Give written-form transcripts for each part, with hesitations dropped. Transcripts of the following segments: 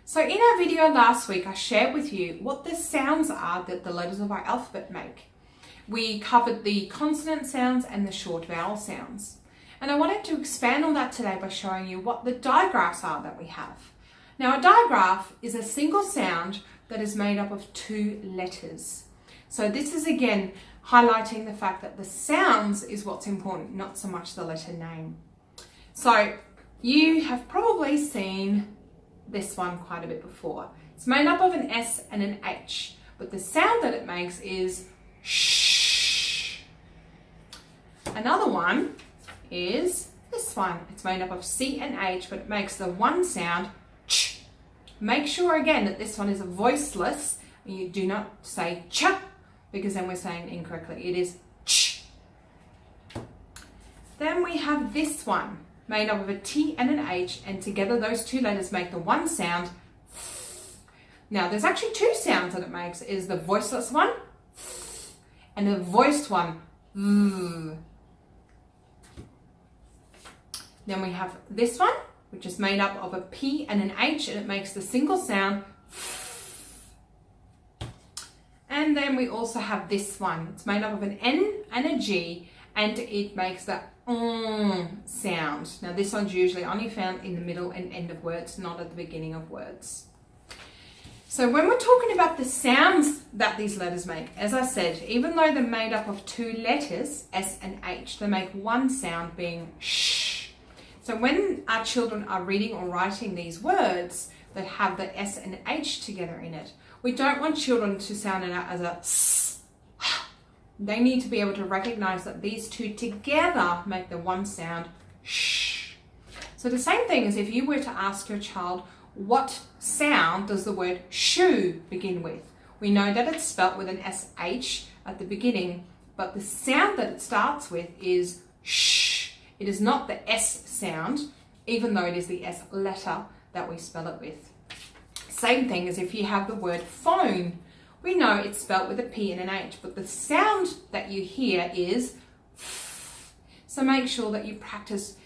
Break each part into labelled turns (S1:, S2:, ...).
S1: So in our video last week, I shared with you what the sounds are that the letters of our alphabet make. We covered the consonant sounds and the short vowel sounds. And I wanted to expand on that today by showing you what the digraphs are that we have. Now, a digraph is a single sound that is made up of two letters. So this is again highlighting the fact that the sounds is what's important, not so much the letter name. So you have probably seen this one quite a bit before. It's made up of an S and an H, but the sound that it makes is shh. Another one is this one. It's made up of C and H, but it makes the one sound ch. Make sure again that this one is voiceless, and you do not say ch, because then we're saying it incorrectly. It is ch. Then we have this one, made up of a T and an H, and together those two letters make the one sound. Now there's actually two sounds that it makes, is the voiceless one and the voiced one. Then we have this one, which is made up of a P and an H, and it makes the single sound. And then we also have this one. It's made up of an N and a G, and it makes the sound. Now this one's usually only found in the middle and end of words, not at the beginning of words. So when we're talking about the sounds that these letters make, as I said, even though they're made up of two letters, S and H, they make one sound, being shh. So when our children are reading or writing these words that have the S and H together in it, we don't want children to sound it out as a s. They need to be able to recognize that these two together make the one sound shh. So the same thing as if you were to ask your child, what sound does the word shoe begin with? We know that it's spelt with an SH at the beginning, but the sound that it starts with is shh. It is not the S sound, even though it is the S letter that we spell it with. Same thing as if you have the word phone. We know it's spelt with a P and an H, but the sound that you hear is f. So make sure that you practice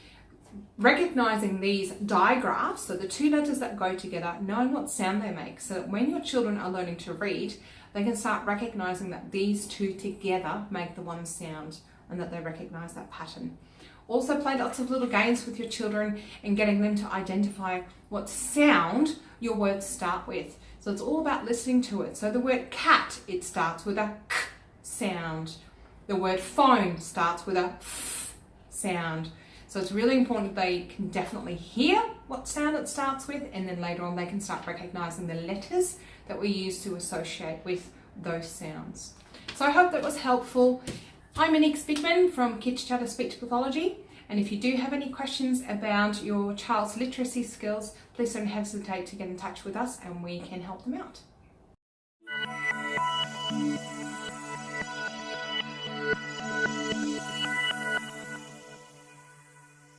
S1: recognizing these digraphs, so the two letters that go together, knowing what sound they make, so that when your children are learning to read, they can start recognizing that these two together make the one sound and that they recognize that pattern. Also play lots of little games with your children and getting them to identify what sound your words start with. So it's all about listening to it. So the word cat, it starts with a k sound. The word phone starts with a f sound. So it's really important that they can definitely hear what sound it starts with, and then later on they can start recognizing the letters that we use to associate with those sounds. So I hope that was helpful. I'm Monique from Kids Chatter Speech Pathology, and if you do have any questions about your child's literacy skills, please don't hesitate to get in touch with us and we can help them out.